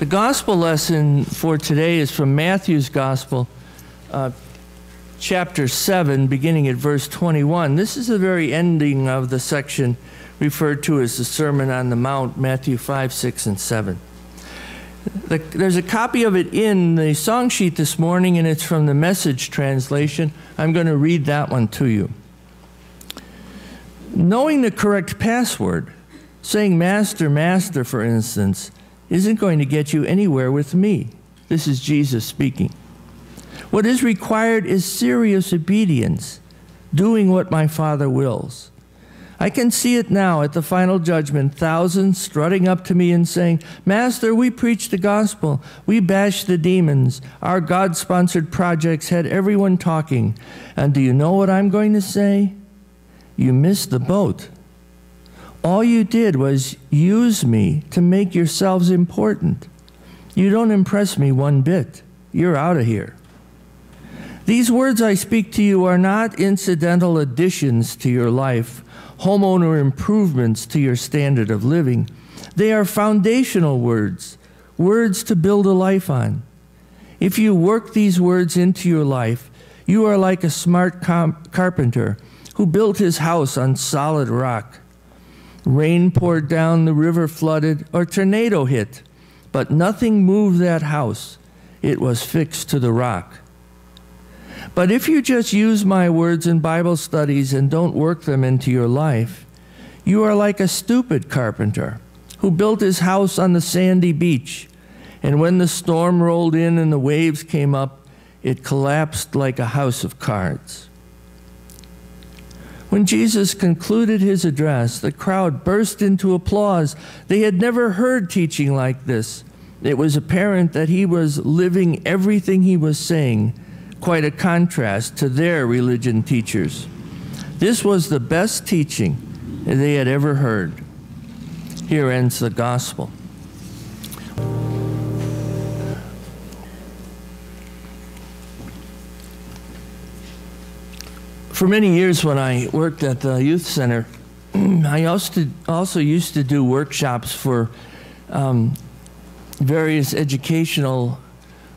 The gospel lesson for today is from Matthew's Gospel, chapter 7, beginning at verse 21. This is the very ending of the section referred to as the Sermon on the Mount, Matthew 5, 6, and 7. There's a copy of it in the song sheet this morning, and it's from the Message translation. I'm going to read that one to you. Knowing the correct password, saying Master, Master, for instance, isn't going to get you anywhere with me. This is Jesus speaking. What is required is serious obedience, doing what my Father wills. I can see it now at the final judgment, thousands strutting up to me and saying, Master, we preached the gospel. We bashed the demons. Our God-sponsored projects had everyone talking. And do you know what I'm going to say? You missed the boat. All you did was use me to make yourselves important. You don't impress me one bit. You're out of here. These words I speak to you are not incidental additions to your life, homeowner improvements to your standard of living. They are foundational words, words to build a life on. If you work these words into your life, you are like a smart carpenter who built his house on solid rock. Rain poured down, the river flooded, or tornado hit, but nothing moved that house. It was fixed to the rock. But if you just use my words in Bible studies and don't work them into your life, you are like a stupid carpenter who built his house on the sandy beach, and when the storm rolled in and the waves came up, it collapsed like a house of cards. When Jesus concluded his address, the crowd burst into applause. They had never heard teaching like this. It was apparent that he was living everything he was saying, quite a contrast to their religion teachers. This was the best teaching they had ever heard. Here ends the gospel. For many years when I worked at the youth center, I also used to do workshops for various educational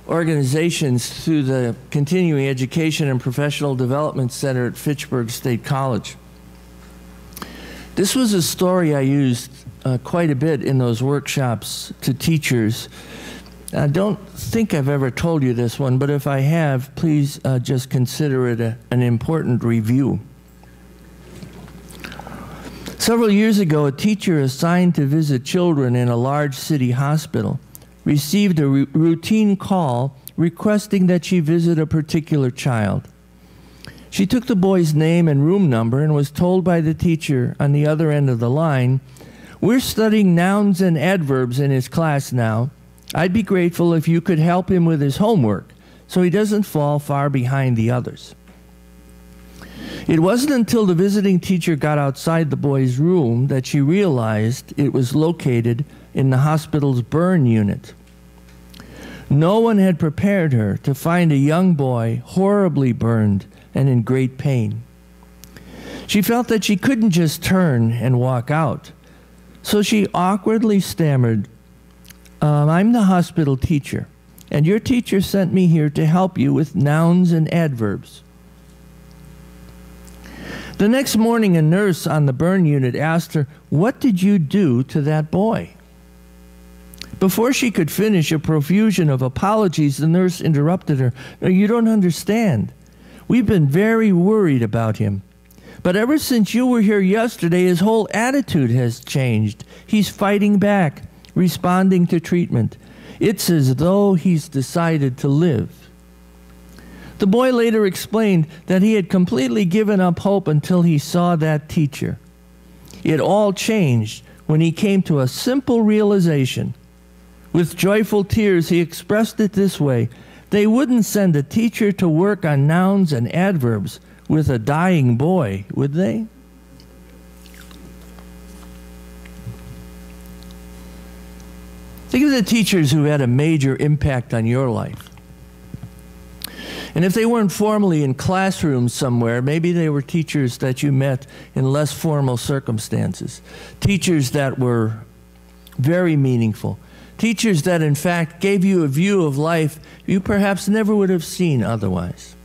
organizations through the Continuing Education and Professional Development Center at Fitchburg State College. This was a story I used quite a bit in those workshops to teachers. I don't think I've ever told you this one, but if I have, please just consider it an important review. Several years ago, a teacher assigned to visit children in a large city hospital received a routine call requesting that she visit a particular child. She took the boy's name and room number and was told by the teacher on the other end of the line, "We're studying nouns and adverbs in his class now. I'd be grateful if you could help him with his homework so he doesn't fall far behind the others." It wasn't until the visiting teacher got outside the boy's room that she realized it was located in the hospital's burn unit. No one had prepared her to find a young boy horribly burned and in great pain. She felt that she couldn't just turn and walk out, so she awkwardly stammered, "I'm the hospital teacher, and your teacher sent me here to help you with nouns and adverbs." The next morning, a nurse on the burn unit asked her, "What did you do to that boy?" Before she could finish a profusion of apologies, the nurse interrupted her. "No, you don't understand. We've been very worried about him. But ever since you were here yesterday, his whole attitude has changed. He's fighting back, responding to treatment. It's as though he's decided to live." The boy later explained that he had completely given up hope until he saw that teacher. It all changed when he came to a simple realization. With joyful tears, he expressed it this way: they wouldn't send a teacher to work on nouns and adverbs with a dying boy, would they? Think of the teachers who had a major impact on your life. And if they weren't formally in classrooms somewhere, maybe they were teachers that you met in less formal circumstances. Teachers that were very meaningful. Teachers that, in fact, gave you a view of life you perhaps never would have seen otherwise.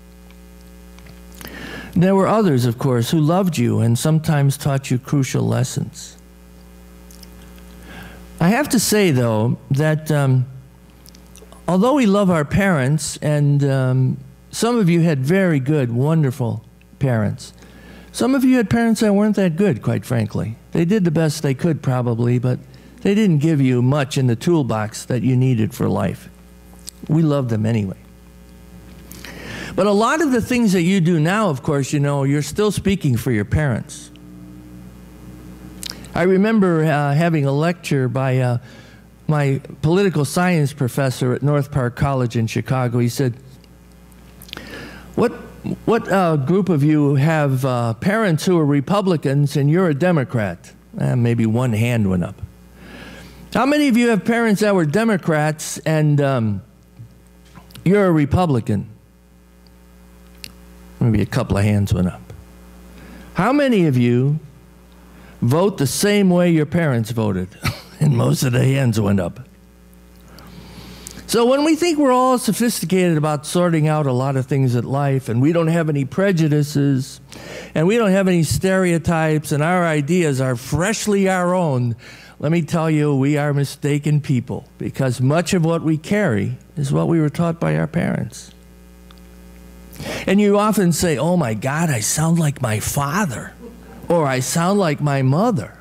There were others, of course, who loved you and sometimes taught you crucial lessons. I have to say, though, that although we love our parents, and some of you had very good, wonderful parents, some of you had parents that weren't that good, quite frankly. They did the best they could, probably, but they didn't give you much in the toolbox that you needed for life. We loved them anyway. But a lot of the things that you do now, of course, you know, you're still speaking for your parents. I remember having a lecture by my political science professor at North Park College in Chicago. He said, what group of you have parents who are Republicans and you're a Democrat? Maybe one hand went up. How many of you have parents that were Democrats and you're a Republican? Maybe a couple of hands went up. How many of you vote the same way your parents voted? And most of the hands went up. So when we think we're all sophisticated about sorting out a lot of things in life, and we don't have any prejudices, and we don't have any stereotypes, and our ideas are freshly our own, let me tell you, we are mistaken people, because much of what we carry is what we were taught by our parents. And you often say, oh my God, I sound like my father, or I sound like my mother.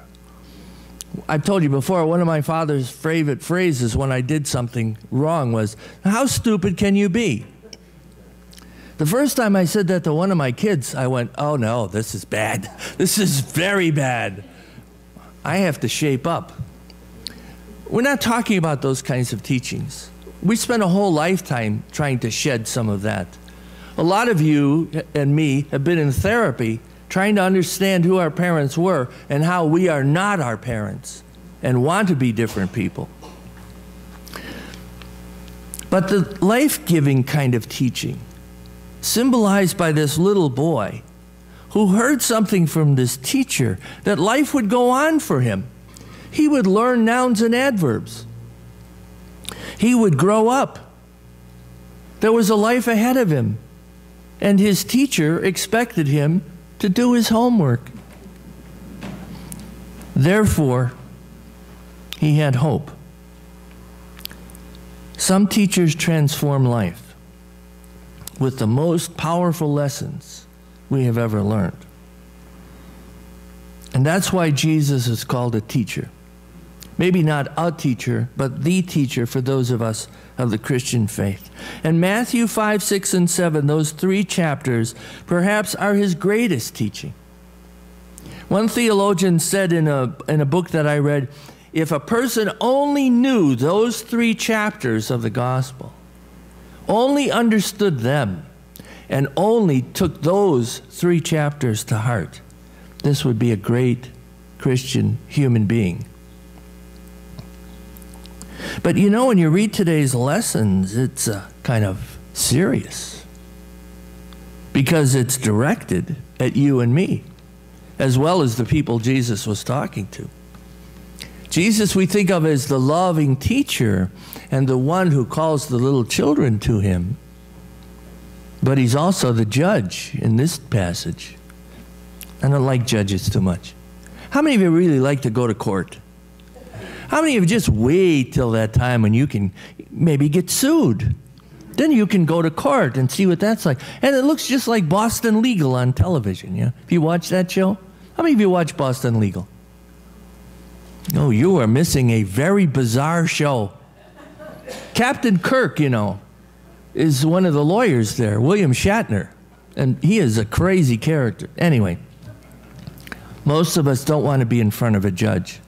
I've told you before, one of my father's favorite phrases when I did something wrong was, how stupid can you be? The first time I said that to one of my kids, I went, oh no, this is bad. This is very bad. I have to shape up. We're not talking about those kinds of teachings. We spent a whole lifetime trying to shed some of that. A lot of you and me have been in therapy trying to understand who our parents were and how we are not our parents and want to be different people. But the life-giving kind of teaching, symbolized by this little boy who heard something from this teacher, that life would go on for him. He would learn nouns and adverbs. He would grow up. There was a life ahead of him. And his teacher expected him to do his homework. Therefore, he had hope. Some teachers transform life with the most powerful lessons we have ever learned. And that's why Jesus is called a teacher. Maybe not a teacher, but the teacher for those of us of the Christian faith. And Matthew 5, 6, and 7, those 3 chapters, perhaps are his greatest teaching. One theologian said in a book that I read, if a person only knew those 3 chapters of the gospel, only understood them, and only took those 3 chapters to heart, this would be a great Christian human being. But you know, when you read today's lessons, it's kind of serious, because it's directed at you and me, as well as the people Jesus was talking to. Jesus we think of as the loving teacher and the one who calls the little children to him. But he's also the judge in this passage. I don't like judges too much. How many of you really like to go to court? How many of you just wait till that time when you can maybe get sued? Then you can go to court and see what that's like. And it looks just like Boston Legal on television. Yeah? If you watch that show, how many of you watch Boston Legal? Oh, you are missing a very bizarre show. Captain Kirk, you know, is one of the lawyers there, William Shatner. And he is a crazy character. Anyway, most of us don't want to be in front of a judge.